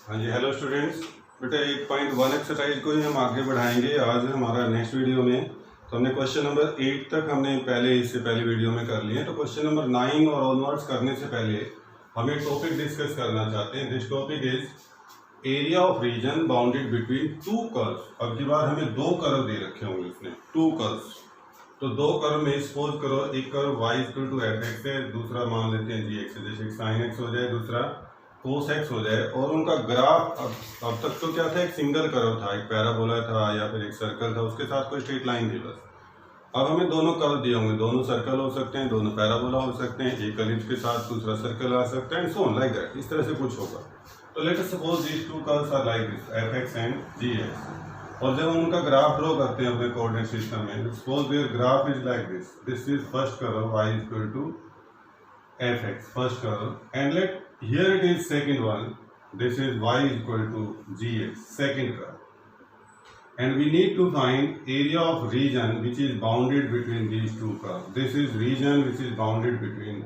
हाँ जी, hello students. बेटा 8.1 exercise को ही हम आगे बढ़ाएंगे आज हमारा नेक्स्ट वीडियो में। तो हमने क्वेश्चन नंबर 8 तक हमने इससे पहले वीडियो में कर लिए। तो क्वेश्चन नंबर 9 और ऑनवर्ड्स करने से पहले हम एक टॉपिक डिस्कस करना चाहते हैं। This topic is area of reason bounded between two curves. अब की बार हमें दो कर्व दे रखे होंगे इसमें, टू कर्व्स। तो दो कर्व में सपोज करो एक curve y equal to f x है, दूसरा मान लेते हैं जी एक्स, जैसे साइन एक्स हो जाए, दूसरा कोस एक्स हो जाए। और उनका ग्राफ अब तक तो क्या था, एक सिंगल कर्व था, एक पैराबोला था या फिर एक सर्कल था, उसके साथ कोई स्ट्रेट लाइन थी बस। अब हमें दोनों कर्व दिए होंगे, दोनों सर्कल हो सकते हैं, दोनों पैराबोला हो सकते हैं, एक एलिप्स के साथ दूसरा सर्कल आ सकता है, and so on like that. इस तरह से कुछ होगा। तो let us suppose these two curves are like this, f x and g x. और जब हम उनका ग्राफ ड्रॉ करते हैं अपने कोऑर्डिनेट सिस्टम में, suppose their graph is like this, this is first curve y equal to f x, first curve, and let here it is second one, this is y equal to gx, second curve, and we need to find area of region which is bounded between these two curves. This is region which is bounded between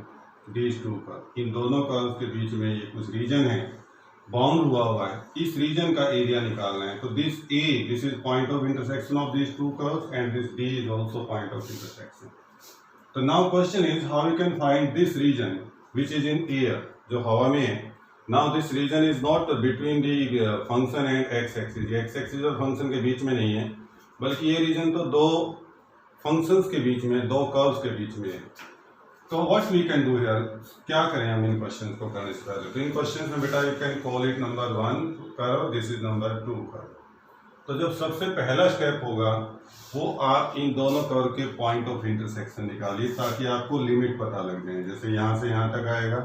these two curves. इन दोनों curve के बीच में ये कुछ reason है, bound हुआ है, इस रीजन का एरिया निकालना है। तो this a, this is point of intersection of these two curves, and this b is also point of intersection. So now question is how you can find this region which is in air, जो हवा में है। Now this region is not between the function and x axis, x axis और function के बीच में नहीं है, बल्कि ये रीजन तो दो फंक्शंस के बीच में, दो कर्व्स के बीच में है। तो what we can do here, क्या करें हम इन क्वेश्चंस को करने से पहले। तो इन क्वेश्चंस में बेटा you can call it number 1 curve, this is number 2 curve. तो जब सबसे पहला स्टेप होगा वो आप इन दोनों कर्व के पॉइंट ऑफ इंटरसेक्शन निकालिए, ताकि आपको लिमिट पता लग जाए। जैसे यहाँ से यहाँ तक आएगा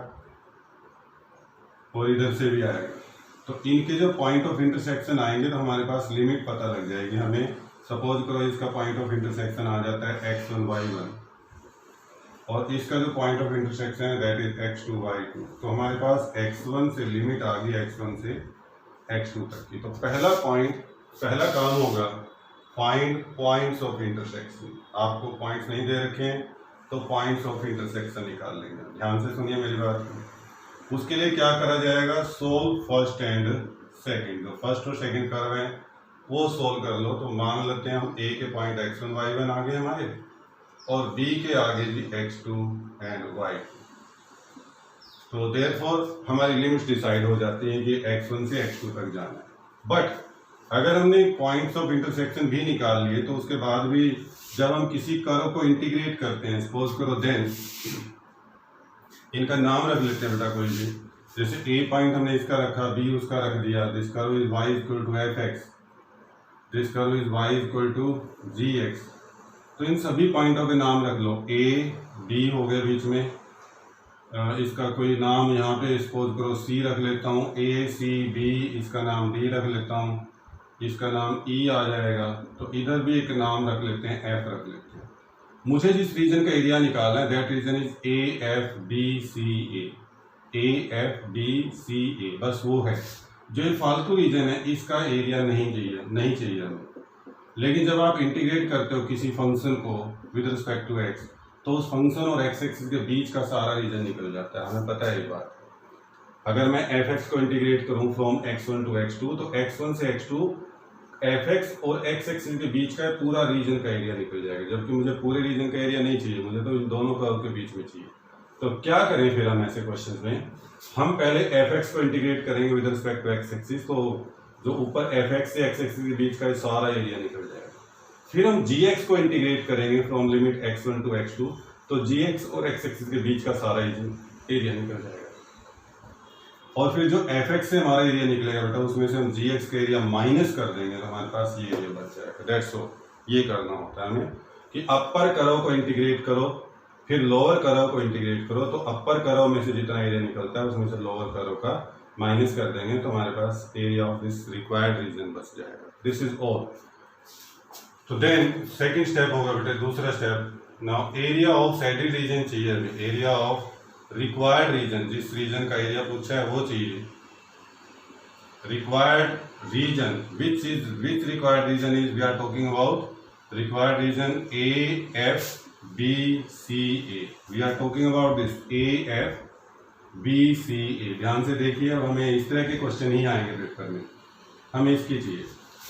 और इधर से भी आएगा, तो इनके जो पॉइंट ऑफ इंटरसेक्शन आएंगे तो हमारे पास लिमिट पता लग जाएगी हमें। सपोज करो इसका पॉइंट ऑफ इंटरसेक्शन आ जाता है x1 y1, और इसका जो पॉइंट ऑफ इंटरसेक्शन है दैट इज x2 y2। तो हमारे पास x1 से लिमिट आ गई x1 से x2 तक की। तो पहला काम होगा फाइंड पॉइंट्स ऑफ इंटरसेक्शन। आपको पॉइंट्स नहीं दे रखे हैं तो पॉइंट्स ऑफ इंटरसेक्शन निकाल लेंगे। ध्यान से सुनिए मेरी बात। उसके लिए क्या करा जाएगा, सोल्व फर्स्ट एंड सेकंड। जो फर्स्ट और सेकंड कर्व है वो सोल्व कर लो। तो मान लेते हैं हम a के पॉइंट x1 y1 आगे हमारे, और b के आगे भी x2 एंड y2। तो देयरफॉर हमारी लिमिट्स डिसाइड हो जाती है कि x1 से x2 तक जाना है। बट अगर हमने पॉइंट्स ऑफ इंटरसेक्शन भी निकाल लिए तो उसके बाद भी जब हम किसी कर्व को इंटीग्रेट करते हैं, सपोज करो देन इनका नाम रख लेते हैं बेटा कोई भी। जैसे a पॉइंट हमने इसका रखा, b उसका रख दिया, this curve is y equal to f x, this curve is y equal to g x. तो इन सभी पॉइंटों के नाम रख लो। a b हो गए बीच में, इसका कोई नाम यहाँ पे सपोज करो c रख लेता हूँ, a c b, इसका नाम d रख लेता हूँ, इसका नाम e आ जाएगा। तो इधर भी एक नाम रख लेते हैं, f रख लेते हैं। मुझे जिस रीजन का एरिया निकालना है that region is A F B C A, A F B C A, बस वो है। जो ये फालतू रीजन है इसका एरिया नहीं चाहिए हमें। लेकिन जब आप इंटीग्रेट करते हो किसी फंक्शन को विद रिस्पेक्ट टू एक्स, तो उस फंक्शन और एक्स एक्सिस के बीच का सारा रीजन निकल जाता है, हमें पता है ये बात। अगर मैं एफ एक्स को इंटीग्रेट करूँ फ्रॉम x1 टू x2, तो x1 से x2 एफ एक्स और एक्स एक्सिस के बीच का पूरा रीजन का एरिया निकल जाएगा। जबकि मुझे पूरे रीजन का एरिया नहीं चाहिए, मुझे तो इन दोनों कर्व के बीच में चाहिए। तो क्या करें फिर हम ऐसे क्वेश्चंस में, हम पहले एफ एक्स को इंटीग्रेट करेंगे with respect to x axis, तो जो ऊपर एफ एक्स से एक्स एक्सिस के बीच का सारा एरिया निकल जाएगा। फिर हम जी एक्स को इंटीग्रेट करेंगे from limit x1 to x2, तो जी एक्स और एक्स एक्सिस के बीच का सारा एरिया निकल जाएगा। और फिर जो एफ एक्स से हमारा एरिया निकलेगा बेटा, उसमें से हम जी एक्स का एरिया माइनस कर देंगे तो हमारे पास ये एरिया बच जाएगा। That's all. ये करना होता है हमें कि अपर कर्व को इंटीग्रेट करो, फिर लोअर कर्व को इंटीग्रेट करो, तो अपर कर्व में से जितना एरिया निकलता है उसमें से लोअर कर्व का माइनस कर देंगे तो हमारे पास area of this required region बच जाएगा। This is all. तो देन सेकेंड स्टेप होगा बेटा, दूसरा स्टेप। Now area of saddle region चाहिए हमें, एरिया ऑफ रिक्वायर्ड रीजन, जिस रीजन का एरिया पूछा है वो चाहिए। Required region, which required region is we are talking about required region A F B C A. We are talking about this A F BCA। ध्यान से देखिए, अब हमें इस तरह के क्वेश्चन ही आएंगे पेपर में, हमें इसकी चाहिए।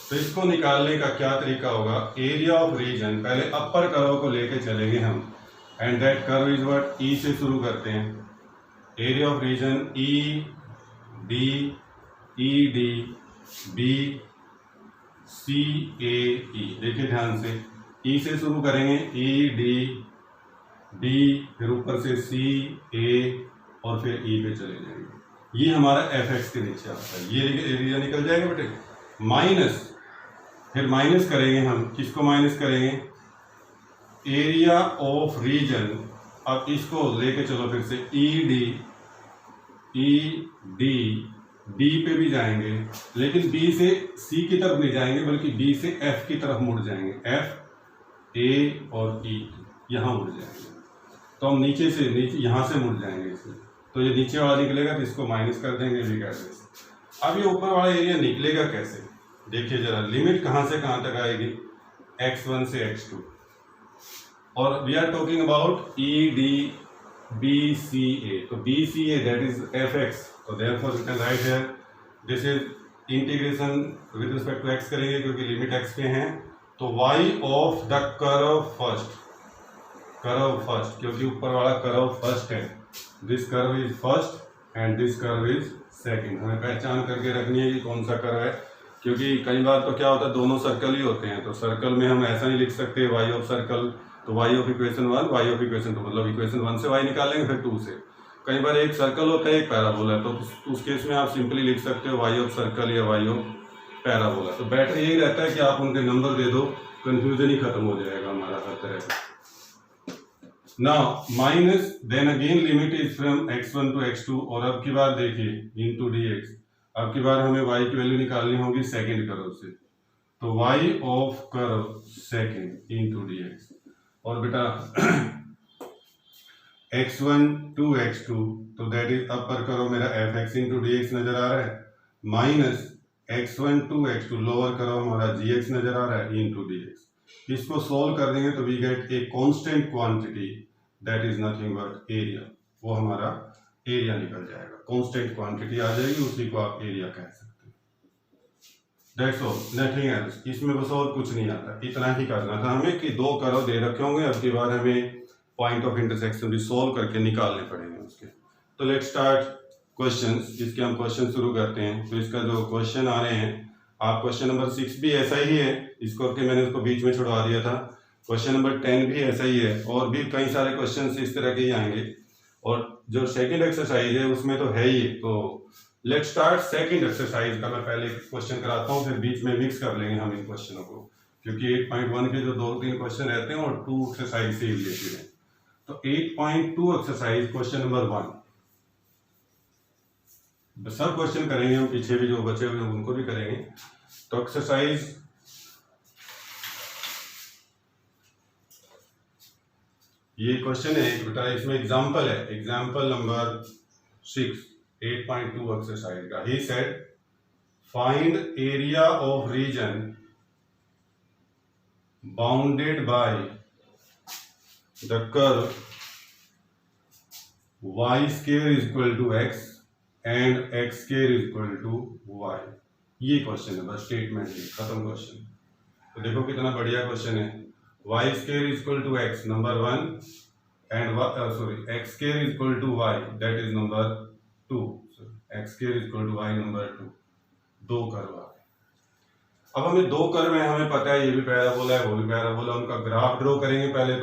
तो इसको निकालने का क्या तरीका होगा, एरिया ऑफ रीजन, पहले अपर कर्व को लेके चलेंगे हम, and that curve is what, E से शुरू करते हैं। Area of region E D B C A E. देखिए ध्यान से, ई से शुरू करेंगे, ई डी फिर ऊपर से सी ए और फिर ई पे चले जाएंगे। ये हमारा एफ एक्स के नीचे आता है, ये एरिया निकल जाएगा बेटे। माइनस, फिर माइनस करेंगे हम, किसको माइनस करेंगे, एरिया ऑफ रीजन। अब इसको लेके चलो फिर से, ई डी बी पे भी जाएंगे, लेकिन बी से सी की तरफ नहीं जाएंगे बल्कि बी से एफ की तरफ मुड़ जाएंगे, एफ ए और ई यहाँ मुड़ जाएंगे। तो हम नीचे से यहाँ से मुड़ जाएंगे इसमें, तो ये नीचे वाला निकलेगा तो इसको माइनस कर देंगे भी कैसे। अब ये ऊपर वाला एरिया निकलेगा कैसे, देखिए जरा, लिमिट कहाँ से कहाँ तक आएगी, x1 से x2, और we are talking about E D B C A. तो B C A that is F X, तो therefore we can write here this is integration with respect to x करेंगे क्योंकि लिमिट एक्स पे हैं। तो y of the curve first, क्योंकि ऊपर वाला कर्व फर्स्ट है, this curve is first and this curve is second. हमें पहचान करके रखनी है कि कौन सा कर्व है, क्योंकि कई बार तो क्या होता है दोनों सर्कल ही होते हैं, तो सर्कल में हम ऐसा नहीं लिख सकते y ऑफ सर्कल, तो y of equation 1 y of equation 2, मतलब इक्वेशन 1 से y निकालेंगे फिर 2 से। कई बार एक सर्कल होता है एक पैराबोला है, तो उस केस में आप सिंपली लिख सकते हो y ऑफ सर्कल या y ऑफ पैराबोला। तो बेटर यही रहता है कि आप उनके नंबर दे दो, कंफ्यूजन ही खत्म हो जाएगा हमारा हर तरह का। Now minus, then again limit is from x1 to x2, और अब की बार देखिए इनटू dx, अब की बार हमें y की वैल्यू निकालनी होगी सेकंड कर्व से, तो y of curve second into dx, और बेटा x1 टू x2, तो दैट इज अपर करो मेरा F x into d x नजर आ रहा है, minus x1 to x2 lower करो हमारा gx नजर आ रहा है इंटू डी एक्स। इसको सोल्व कर देंगे तो we get a constant quantity that is nothing but area, वो हमारा एरिया निकल जाएगा, कांस्टेंट क्वांटिटी आ जाएगी, उसी को आप एरिया कह सकते हैं। That's all, nothing else. इसमें बस और कुछ नहीं आता, इतना ही करना था हमें कि दो कर्व दे रखे होंगे, अब की बार हमें पॉइंट ऑफ इंटरसेक्शन भी सोल्व करके निकालने पड़ेंगे उसके। तो लेट्स स्टार्ट क्वेश्चंस, इसके हम क्वेश्चन शुरू करते हैं। तो इसका जो क्वेश्चन आ रहे हैं, आप क्वेश्चन नंबर 6 भी ऐसा ही है, इसको करके मैंने उसको बीच में छुड़वा दिया था। क्वेश्चन नंबर 10 भी ऐसा ही है, और भी कई सारे क्वेश्चन इस तरह के ही आएंगे, और जो सेकंड एक्सरसाइज है उसमें तो है ही। तो लेट्स स्टार्ट सेकंड एक्सरसाइज का। मैं पहले क्वेश्चन कराता हूँ, फिर बीच में मिक्स कर लेंगे हम इन क्वेश्चनों को, क्योंकि 8.1 के जो 2-3 क्वेश्चन रहते हैं और 2 एक्सरसाइज से ही रिलेटेड है। तो 8.2 एक्सरसाइज क्वेश्चन नंबर 1 सब क्वेश्चन करेंगे हम, पीछे भी जो बचे हुए हैं उनको भी करेंगे। तो एक्सरसाइज ये क्वेश्चन है बेटा, इसमें एग्जांपल है, एग्जांपल नंबर 6 8.2 एक्सरसाइज का। ही said find area of reason bounded by the curve y square is equal to x and x square is equal to y। ये क्वेश्चन है, बस स्टेटमेंट है, खत्म क्वेश्चन। तो देखो कितना बढ़िया क्वेश्चन है। y square is equal to x number 1 and x square is equal to y that is number 2, x square is equal to y number 2। दो कर्व आ गए। अब हमें दो कर्व है, हमें पता है ये भी पैराबोला है वो भी पैराबोला, उनका ग्राफ ड्रॉ करेंगे पहले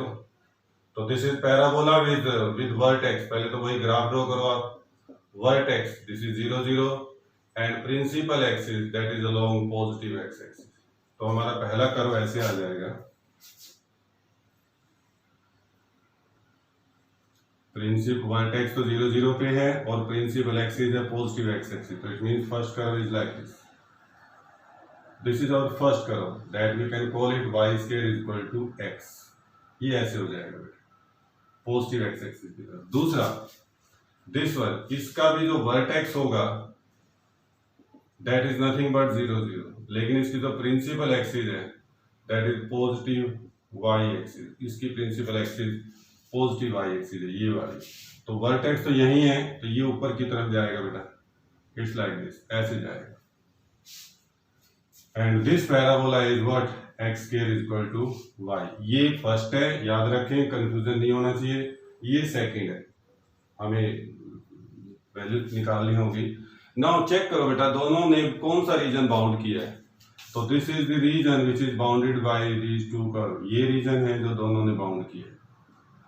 तो this is parabola with vertex, पहले तो वही ग्राफ ड्रॉ करो आप। Vertex this is 0 0 and principal axis that is along positive x axis. तो हमारा पहला कर्व ऐसे आ जाएगा, प्रिंसिपल वर्टेक्स तो 0 0 पे है और प्रिंसिपल एक्सिस है पॉजिटिव एक्स एक्सिस, तो it means first curve is like this. This is our first curve that we can call it y square is equal to x। ये ऐसे हो जाएगा बेटा, पॉजिटिव एक्स एक्सिस की तरफ। दूसरा दिस वन, इसका भी जो वर्टेक्स होगा दैट इज नथिंग बट 0 0, लेकिन इसकी जो प्रिंसिपल एक्सिस है that is positive y axis, इसकी principal axis positive y axis है ये वाली, तो वर्टेक्स तो यही है, तो ये ऊपर की तरफ जाएगा बेटा, इट्स लाइक दिस, ऐसे जाएगा। And this parabola is what, x square is equal to y. ये फर्स्ट है, याद रखें, कंफ्यूजन नहीं होना चाहिए। ये सेकंड है, हमें वैल्यू निकालनी होगी। नाउ चेक करो बेटा, दोनों ने कौन सा रीजन बाउंड किया है, तो this is the region which is bounded by these two curve. ये रीजन है जो दोनों ने बाउंड किया है।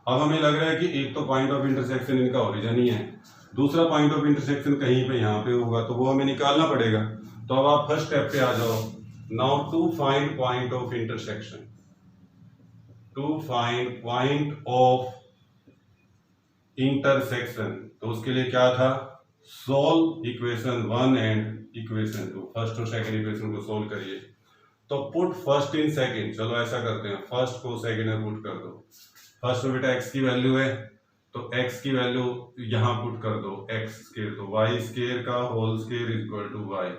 अब हमें लग रहा है कि एक तो पॉइंट ऑफ इंटरसेक्शन इनका ओरिजिन ही है, दूसरा पॉइंट ऑफ इंटरसेक्शन कहीं पे यहाँ पे होगा, तो वो हमें निकालना पड़ेगा। तो अब आप फर्स्ट स्टेप पे आ जाओ। Now to find point of intersection, to find point of intersection, तो उसके लिए क्या था, solve equation 1 and equation 2। First और सेकंड इक्वेशन को सोल्व करिए। तो पुट फर्स्ट इन सेकंड, चलो ऐसा करते हैं, फर्स्ट को सेकंड में पुट कर दो। फर्स्ट में बेटा एक्स की वैल्यू है, तो एक्स की वैल्यू यहां पुट कर दो, एक्स स्क्वायर, तो वाई स्क्वायर का whole square is equal to y,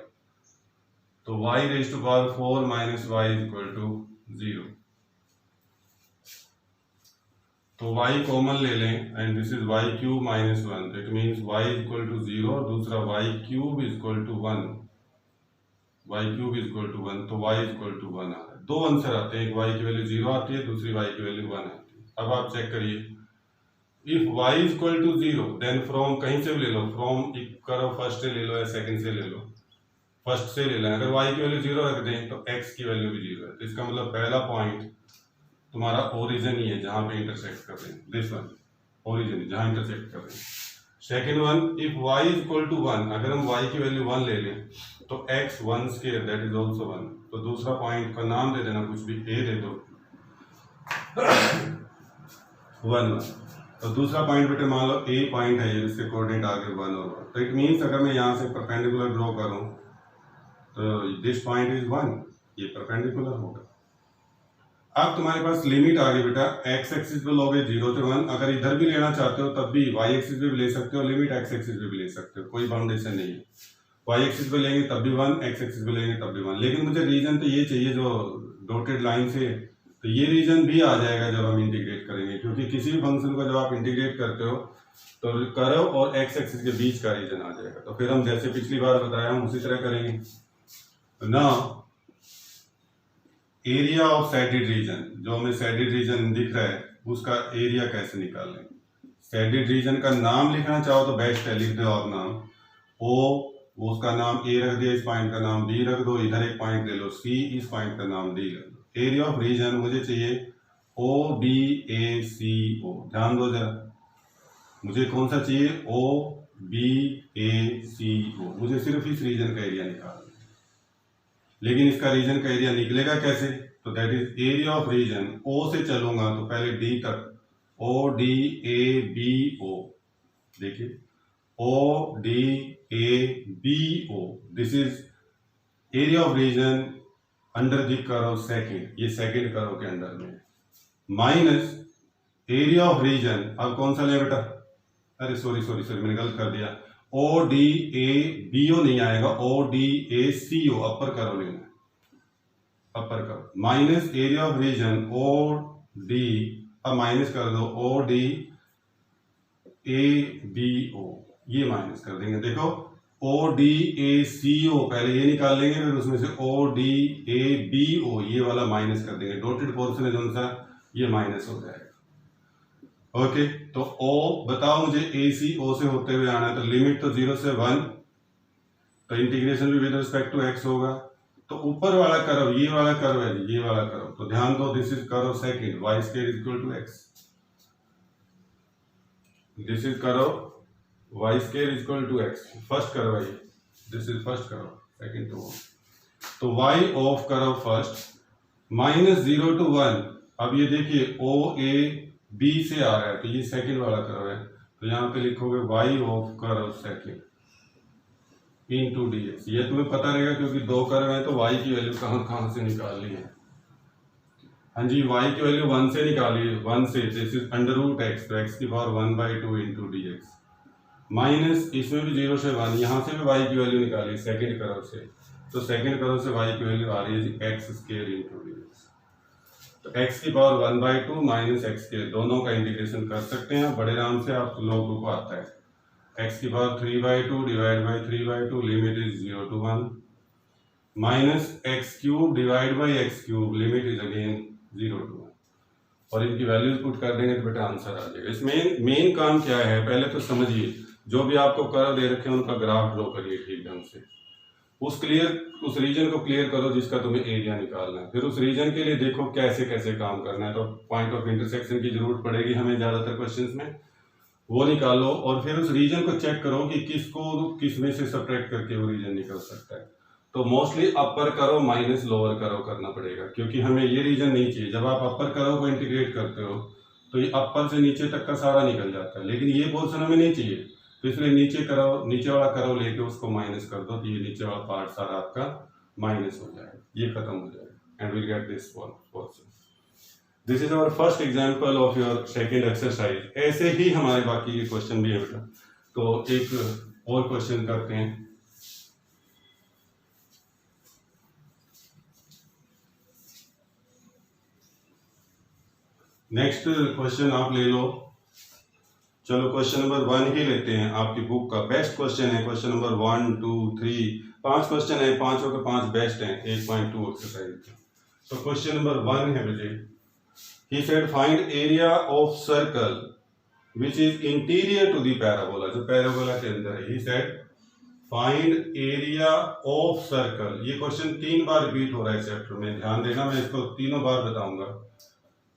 तो y raise to power 4 minus y is equal to 0। तो y कॉमन ले लें and this is y cube minus 1, it means y is equal to 0 और दूसरा y cube is equal to 1, y cube is equal to 1, तो y is equal to 1 आ रहा है। दो आंसर आते हैं, एक y की वैल्यू 0 आती है, दूसरी y की वैल्यू 1 आती है। अब आप चेक करिए, if y is equal to 0 then from कहीं से भी ले लो, फ्रॉम करो फर्स्ट से ले लो या सेकंड से ले लो, फर्स्ट से ले लें। अगर y की वैल्यू 0 रख दें तो x की वैल्यू भी 0 है, तो इसका मतलब पहला पॉइंट तुम्हारा ओरिजिन ही है जहां पे इंटरसेक्ट कर रहे हैं, दिस वन ओरिजिन जहां इंटरसेक्ट कर रहे हैं। Second one, if y is equal to 1, अगर हम y की वैल्यू 1 ले लें तो x 1 square that is also 1, तो दूसरा पॉइंट का नाम दे देना, कुछ भी a दे दो 1 1, तो दूसरा पॉइंट बेटे मान लो a पॉइंट है, ये इसके कोऑर्डिनेट आगे 1 और 1, तो इट मींस अगर मैं यहां से परपेंडिकुलर ड्रॉ करूं तो दिस पॉइंट इज 1, ये परपेंडिकुलर होगा। अब तुम्हारे पास लिमिट आ गई बेटा, एक्स एक्सिस पे लोगे 0 से 1, अगर इधर भी लेना चाहते हो तब भी वाई एक्सिस पे भी ले सकते हो, लिमिट एक्स एक्सिस पे भी ले सकते हो, कोई बाउंडेशन नहीं है। वाई एक्सिस पे लेंगे तब भी 1, एक्स एक्सिस पे लेंगे तब भी 1, लेकिन मुझे रीजन तो ये चाहिए जो डॉटेड लाइन से, तो ये रीजन भी आ जाएगा जब हम इंटीग्रेट करेंगे, क्योंकि किसी भी फंक्शन को जब आप इंटीग्रेट करते हो तो कर्व और एक्स एक्सिस के बीच का रीजन आ जाएगा। तो फिर हम जैसे पिछली बार बताया हम उसी तरह करेंगे। ना एरिया ऑफ सैडिड रीजन, जो हमें सैडिड रीजन दिख रहा है उसका एरिया कैसे निकालें। सैडिड रीजन का नाम लिखना चाहो तो बेस्ट है, लिख दो आप नाम ओ, उसका नाम ए रख दिया, इस पॉइंट का नाम बी रख दो, इधर एक पॉइंट ले लो सी, इस पॉइंट का नाम डी रख दो। एरिया ऑफ रीजन मुझे चाहिए ओ बी ए सी ओ, ध्यान दो जरा, मुझे कौन सा चाहिए, ओ बी ए सी ओ, मुझे सिर्फ इस रीजन का एरिया निकालना। लेकिन इसका रीजन का एरिया निकलेगा कैसे, तो that is area of region, O से चलूंगा तो पहले डी तक, ओ डी ए बी ओ, देखिए O D A B O, this is area of region under the curve second, ये सेकंड कर्व के अंडर में, माइनस एरिया ऑफ रीजन, अब कौन सा ले बेटा, अरे सॉरी मैंने गलत कर दिया, ओ डी ए बी ओ नहीं आएगा, ओ डी ए सी ओ, अपर कर्व लेना, upper curve, minus area of region O D, अब माइनस कर दो ओ डी ए बी ओ, ये माइनस कर देंगे, देखो ओ डी ए सी ओ पहले ये निकाल लेंगे, फिर उसमें से ओ डी ए बी ओ ये वाला माइनस कर देंगे, डॉटेड पोर्शन है जो सा ये माइनस हो जाएगा। ओके, तो ओ बताओ मुझे ए सी ओ से होते हुए आना है, तो लिमिट तो 0 से 1, तो इंटीग्रेशन भी विद रिस्पेक्ट टू एक्स होगा, तो ऊपर वाला कर्व ये वाला कर्व है, ये वाला कर्व, तो ध्यान दो this is curve second, y square is equal to x, this is curve y square is equal to x, first curve है, this is first curve, second तो y of curve first minus 0 to 1, अब ये देखिए o a b से आ रहा है, तो ये सेकंड वाला कर्व है, तो यहाँ पे लिखोगे y of curve second into dx, ये तुम्हें पता रहेगा क्योंकि दो कर्व है, तो y की वैल्यू कहाँ से निकालनी है, हाँ जी y की वैल्यू 1 से निकालिए, 1 से, this is under root x, तो x की पावर 1/2 इंटू dx, माइनस इसमें भी 0 से 1, यहाँ से भी y की वैल्यू निकाली सेकंड कर्व से, तो सेकंड कर्व से y की वैल्यू आ रही है एक्स स्क्वायर इंटू dx। तो x की पावर 1/2 माइनस एक्स के दोनों का इंटीग्रेशन कर सकते हैं बड़े आराम से, आप लोगों को आता है। x की power 3/2 divide by 3/2 limit is 0 to 1 minus x cube divide by x cube limit is again 0 to 1 और इनकी वैल्यूज पुट कर देंगे तो बेटा आंसर आ जाएगा। इसमें मेन काम क्या है, पहले तो समझिए जो भी आपको कर्व दे रखे हैं उनका ग्राफ ड्रॉ करिए ठीक ढंग से, उस रीजन को क्लियर करो जिसका तुम्हें एरिया निकालना है, फिर उस रीजन के लिए देखो कैसे कैसे काम करना है। तो पॉइंट ऑफ इंटरसेक्शन की जरूरत पड़ेगी हमें ज्यादातर क्वेश्चंस में, वो निकालो और फिर उस रीजन को चेक करो कि किसको किस में से सब्ट्रैक्ट करके वो रीजन निकल सकता है। तो मोस्टली अपर करो माइनस लोअर करो करना पड़ेगा, क्योंकि हमें ये रीजन नहीं चाहिए। जब आप अपर करो को इंटीग्रेट करते हो तो ये अपर से नीचे तक का सारा निकल जाता है, लेकिन ये पोर्शन हमें नहीं चाहिए, तो इसलिए नीचे वाला करो लेके उसको माइनस कर दो, तो ये नीचे वाला पार्ट सारा आपका माइनस हो जाएगा, ये खत्म हो जाएगा and will get this portion. This is our first example of your second exercise. ऐसे ही हमारे बाकी के क्वेश्चन भी है बेटा, तो एक और क्वेश्चन करते हैं। नेक्स्ट क्वेश्चन आप ले लो, चलो क्वेश्चन नंबर 1 ही लेते हैं, आपकी बुक का बेस्ट क्वेश्चन है। क्वेश्चन नंबर 1 2 3 5 क्वेश्चन है, पांचों के 5 बेस्ट हैं 8.2 एक्सरसाइज। तो क्वेश्चन नंबर 1 है बेटे, he said find area of circle which is interior to the parabola, जो पैराबोला के अंदर है। He said find area of circle. ये क्वेश्चन 3 बार रिपीट हो रहा है चैप्टर में, ध्यान देना, मैं इसको 3 बार बताऊंगा,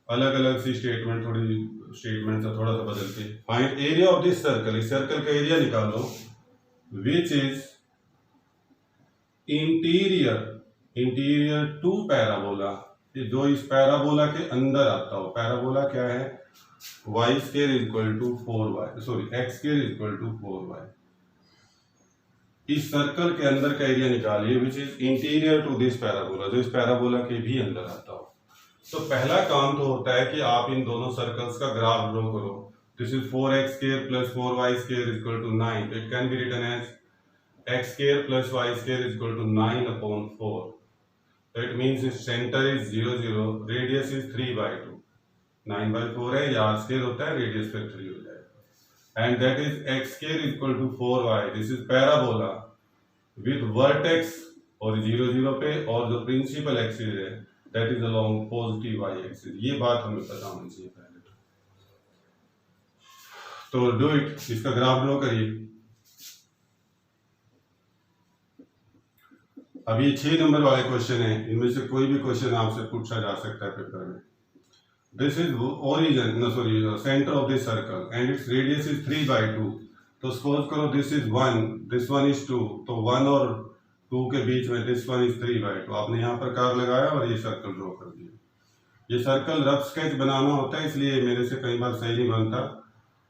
अलग अलग सी स्टेटमेंट, थोड़ी स्टेटमेंट से थोड़ा सा बदलते। Find area of this circle, इस सर्कल का एरिया निकालो, which is interior to parabola, जो इस पैराबोला के अंदर आता हो। पैराबोला क्या है, y square equal to 4y, sorry x square equal to 4y। इस सर्कल के अंदर का एरिया निकालिए, which is interior to this parabola, जो इस पैराबोला के भी अंदर आता हो। तो पहला काम तो होता है कि आप इन दोनों सर्कल्स का ग्राफ ड्रॉ करो। This is 4x square plus 4y square equal to 9, it can be written as x square plus y square equal to 9/4। तो इट मींस इस सेंटर इज 0 0, रेडियस इज 3/2, 9/4 है, ये r स्क्वायर होता है, radius फिर 3 हो जाएगा, and that is x square equal to 4y। This is parabola with vertex और 0 0 पे, और जो प्रिंसिपल एक्सिस है that is along positive y axis। ये बात हमें पता होनी चाहिए पहले तो डू इट, इसका ग्राफ ड्रॉ करिए। अब ये 6 नंबर वाले क्वेश्चन है, इनमें से कोई भी क्वेश्चन आपसे पूछा जा सकता है पेपर में। This is origin, no sorry, centre of this circle and its radius is 3/2। तो सपोज करो this is 1, this one is 2, तो 1 और 2 के बीच में दिस वन इज 3/2। आपने यहाँ पर कार लगाया और ये सर्कल ड्रॉ कर दिया। ये सर्कल रफ स्केच बनाना होता है, इसलिए मेरे से कई बार सही नहीं बनता,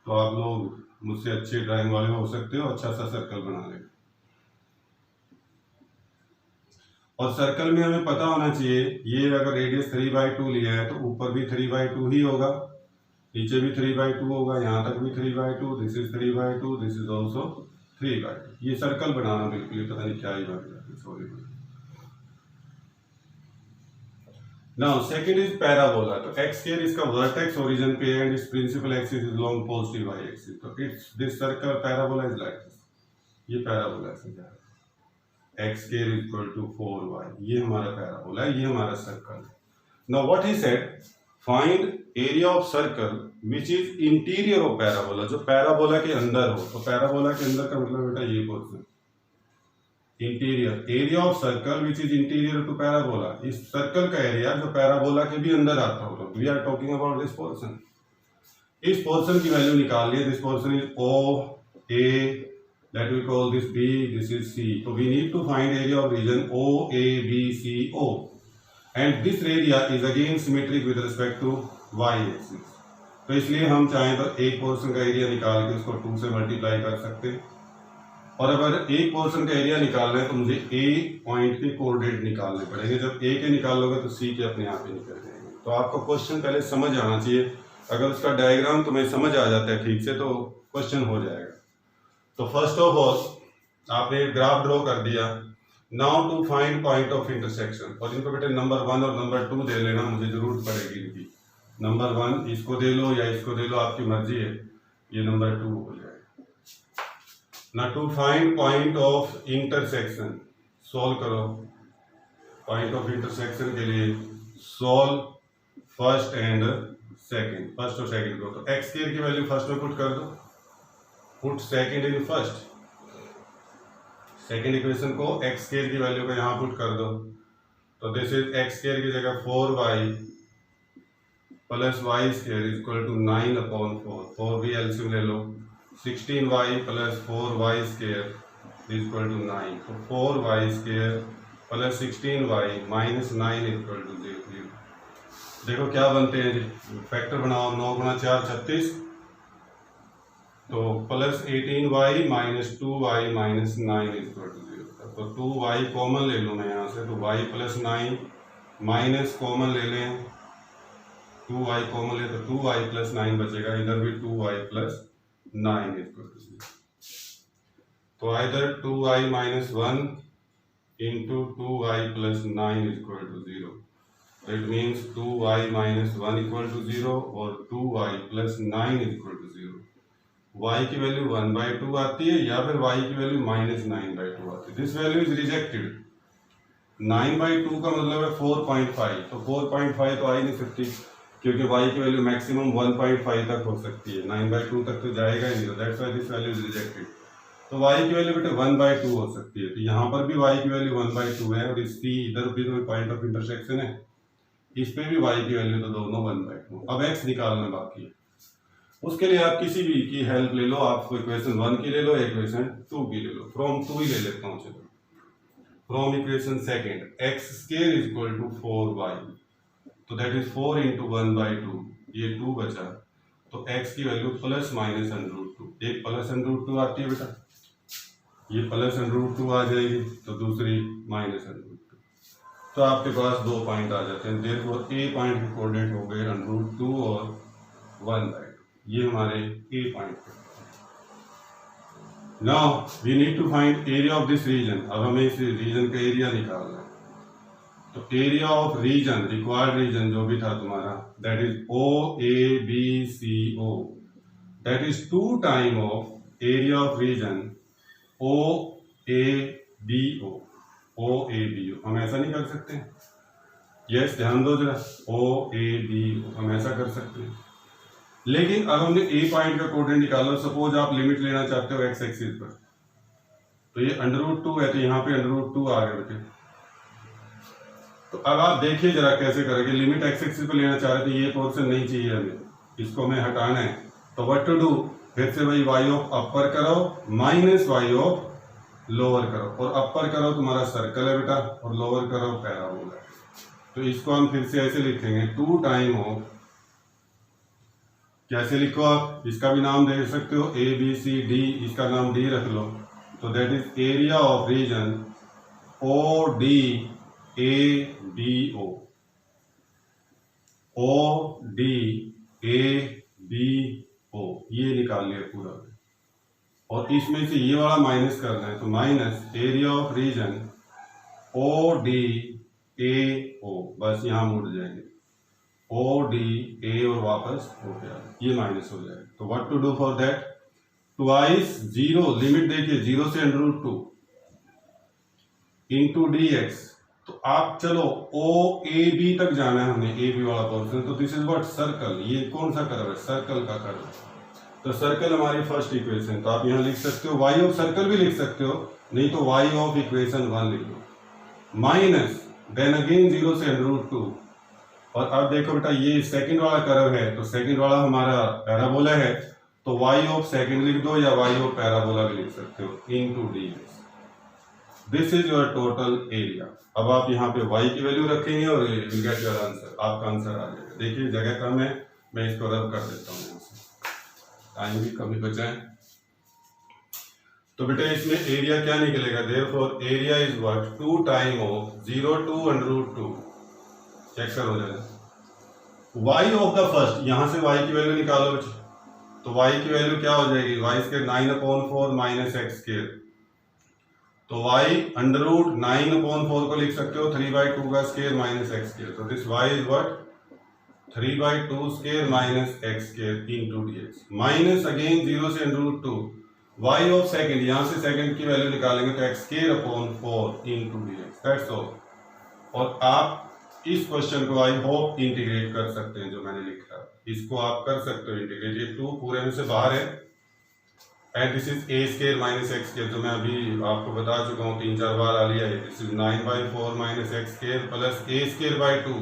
तो आप लोग मुझसे अच्छे ड्राइंग वाले हो सकते हो, अच्छा सा सर्कल बना लें। और सर्कल में हमें पता होना चाहिए, ये अगर रेडियस 3/2 लिया है तो ऊपर भी 3/2 ही होगा, नीचे भी 3/2 होगा, यहाँ तक भी 3/2, this is 3/2, this is also 3/2। ये सर्कल बनाना बिल्कुल पता नहीं क्या ही बात है, sorry. Now second is parabola, तो x स्क्वायर इसका वर्टेक्स ओरिजिन पे and its principal axis is long positive y axis. तो its this circle parabola is like this, ये पैराबोला ऐसे जा रहा है, x square equal to 4y, ये हमारा पैराबोला है, ये हमारा सर्कल है। Now what he said, find area of circle which is interior of parabola, जो पैराबोला के अंदर हो। तो पैराबोला के अंदर का मतलब बेटा ये portion, interior area of circle which is interior to parabola, इस सर्कल का एरिया जो पैराबोला के भी अंदर आता हो। We are talking about this portion. इस पोर्शन की वैल्यू निकाल लिए, this portion is OA, that we call this B, this is C. So we need to find area of region OABCO, and this area is again symmetric with respect to y axis. तो इसलिए हम चाहें तो एक portion का area निकाल के उसको 2 से मल्टीप्लाई कर सकते हैं, और अगर एक पोर्शन का एरिया निकालना है तो मुझे A पॉइंट के कोऑर्डिनेट निकालने पड़ेंगे। जब A के निकाल लोगे तो C के अपने आप ही निकल जाएंगे। तो आपको क्वेश्चन पहले समझ आना चाहिए, अगर उसका डायग्राम तुम्हें समझ आ जाता है ठीक से तो क्वेश्चन हो जाएगा। तो फर्स्ट ऑफ ऑल आपने ग्राफ ड्रॉ कर दिया, now to find point of intersection, और इनको बेटे नंबर 1 और नंबर 2 दे लेना, मुझे जरूरत पड़ेगी इनकी। नंबर 1 इसको दे लो या इसको दे लो, आपकी मर्जी है, ये नंबर 2 हो जाएगा। Now to find point of intersection, solve करो पॉइंट ऑफ इंटरसेक्शन के लिए, solve first and second, first और सेकंड को। तो एक्स स्क्वायर की वैल्यू फर्स्ट में पुट कर दो, put second in first, second equation को एक्स स्क्वायर की वैल्यू को यहाँ पुट कर दो। तो दिस इज एक्स स्क्वायर की जगह 4y plus y square is equal to 9/4, 4 भी एलसीएम ले लो, 16y plus 4y square is equal to 9, तो 4y square plus 16y minus 9 is equal to 0। देखो क्या बनते हैं जी, फैक्टर बनाओ, 9 गुणा 4 36, तो plus 18y minus 2y minus 9 is equal to 0। तो 2y कॉमन ले लूँ मैं यहाँ से, तो y प्लस 9 माइनस कॉमन ले लें, 2y कॉमन ले तो 2y प्लस 9 बचेगा, इधर भी 2y plus 9 is equal to 0। तो either 2y minus 1 into 2y plus 9 is equal to 0। It means 2y minus 1 equal to 0 और 2y plus 9 is equal to 0। y की वैल्यू 1/2 आती है या फिर y की वैल्यू माइनस 9/2 आती है। This value is rejected. 9/2 का मतलब है 4.5, तो 4.5 तो आ ही नहीं सकती क्योंकि y की वैल्यू मैक्सिमम 1.5 तक हो सकती है, 9/2 तक तो जाएगा ही नहीं, that's why this value is rejected. तो y की वैल्यू बेटे 1/2 हो सकती है, तो यहाँ पर भी y की वैल्यू 1/2 है और इस इधर भी तो पॉइंट ऑफ इंटरसेक्शन है, इस पे भी y की वैल्यू तो दोनों 1/2। अब x निकालना बाकी है, उसके लिए आप किसी भी की हेल्प ले लो, आप इक्वेशन 1 की ले लो, इक्वेशन 2 की ले लो, फ्रॉम 2 ही ले लेता हूँ। चलो from equation second x square is equal to 4y, तो दैट इज 4 इंटू 1/2, ये 2 बचा, तो x की वैल्यू प्लस माइनस √2, एक प्लस √2 आती है बेटा, ये प्लस √2 आ जाएगी, तो दूसरी माइनस √2। तो आपके पास 2 पॉइंट आ जाते हैं, देयरफॉर a पॉइंट के कोऑर्डिनेट हो गए √2 और 1/2, ये हमारे a पॉइंट पे। Now we need to find area of this region. अब हमें इस रीजन का एरिया निकालना है, तो area of region, required region जो भी था तुम्हारा, that is OABCO, that is 2 time of area of region OABO। हम ऐसा नहीं कर सकते? यस, ध्यान दो जरा, OABO हम ऐसा कर सकते हैं, लेकिन अब हमने a पॉइंट का कोऑर्डिनेट निकाला। सपोज आप लिमिट लेना चाहते हो x एक्सिस पर, तो ये √2 है, तो यहाँ पे √2 आ गए बेटे। तो अब आप देखिए जरा कैसे करेंगे, लिमिट x एक्सिस पर लेना चाह रहे थे, ये पोर्शन नहीं चाहिए हमें, इसको हमें हटाना है, तो व्हाट टू डू, फिर से भाई y ऑफ अपर करो माइनस y ऑफ लोअर करो, और अपर करो तुम्हारा सर्कल है बेटा और लोअर करो पैराबोला। तो इसको हम फिर से ऐसे लिखेंगे, 2 टाइम ऑफ, कैसे लिखो आप, इसका भी नाम दे सकते हो ABCD, इसका नाम D रख लो, तो that is area of region ODABO, ODABO, ये निकाल लिया पूरा, और इसमें से ये वाला माइनस करना है, तो minus area of region ODAO, बस यहाँ मुड़ जाएंगे, ODA और वापस हो गया, ये माइनस हो जाएगा। तो what to do for that, twice 0, limit देखिए 0 से √2 इंटू dx, तो आप चलो OAB तक जाना है हमें, AB वाला पोर्शन, तो दिस इज व्हाट, सर्कल, ये कौन सा कर्व है, सर्कल का कर्व, तो सर्कल हमारी फर्स्ट इक्वेशन। तो आप यहाँ लिख सकते हो y ऑफ सर्कल भी लिख सकते हो, नहीं तो y ऑफ इक्वेशन 1 लिख लो, माइनस देन अगेन 0 से √2, और अब देखो बेटा ये सेकंड वाला कर्व है, तो सेकंड वाला हमारा पैराबोला है, तो y ऑफ सेकंड लिख दो या y ऑफ पैराबोला भी लिख सकते हो, into dx। This is your total area. अब आप यहाँ पे y की वैल्यू रखेंगे और विल गेट योर आंसर, आपका आंसर आ जाएगा। देखिए जगह कम है, मैं इसको रब कर देता हूँ यहाँ से, टाइम भी कमी बचाएं। तो बेटा इसमें एरिया क्या निकलेगा, therefore area is what, 2 time of 0 to √2, check करो जरा, y ऑफ द फर्स्ट, यहां से y की वैल्यू निकालो बेटा, तो y की वैल्यू क्या हो जाएगी, y square 9/4 minus x square, तो y √9/4 को लिख सकते हो 3/2 का स्क्वायर माइनस एक्स स्क्वायर। तो this y is what 3/2 square minus x square into dx minus again 0 से √2 y ऑफ सेकंड, यहां से सेकंड की वैल्यू निकालेंगे तो x square upon 4 into dx that's all. और आप इस क्वेश्चन को आई होप इंटीग्रेट कर सकते हैं, जो मैंने लिखा इसको आप कर सकते हो इंटीग्रेट। ये 2 पूरे में से बाहर है and this is a square minus x square, जो मैं अभी आपको बता चुका हूँ 3-4 बार आ लिया है। This is 9/4 minus x square plus a square by 2,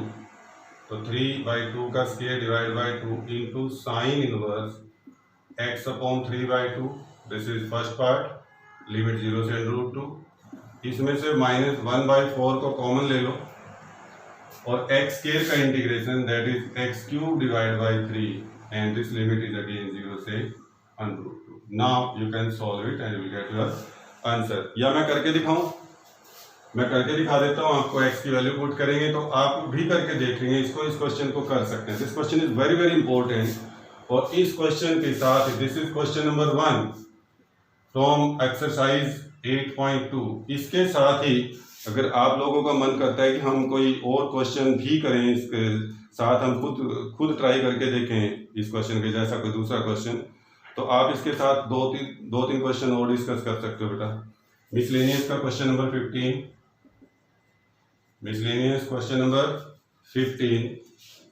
तो 3/2 का square divide by 2 into sine inverse x upon 3/2। This is first part, limit 0 से √2। इसमें से माइनस 1/4 को कॉमन ले लो और x स्क्वायर का integration that is x cube divide by 3 and this limit is again 0 से √2। Now you can solve it and you will get your answer. या मैं करके दिखाऊं? मैं करके दिखा देता हूं आपको। x की वैल्यू पुट करेंगे तो आप भी करके देखेंगे इसको, इस क्वेश्चन को कर सकते हैं। This question is very very important. और इस क्वेश्चन के साथ this is question number 1 from exercise 8.2। इसके साथ ही अगर आप लोगों का मन करता है कि हम कोई और क्वेश्चन भी करें, इसके साथ हम खुद ट्राई करके देखें इस क्वेश्चन के जैसा कोई दूसरा क्वेश्चन, तो आप इसके साथ दो तीन क्वेश्चन और डिस्कस कर सकते हो बेटा। मिसलेनियस का question number 15, miscellaneous question number 15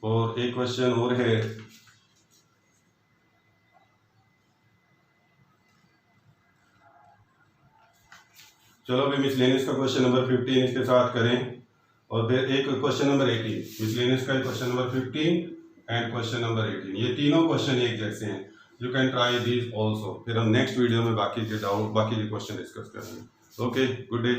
और एक क्वेश्चन और है चलो अभी मिसलेनियस का क्वेश्चन नंबर 15 इसके साथ करें और फिर एक क्वेश्चन नंबर 18। मिसलेनियस का question number 15 and question number 18, ये तीनों क्वेश्चन एक जैसे हैं। You can try these also. फिर हम नेक्स्ट वीडियो में बाकी के क्वेश्चन डिस्कस करेंगे। Okay, good day.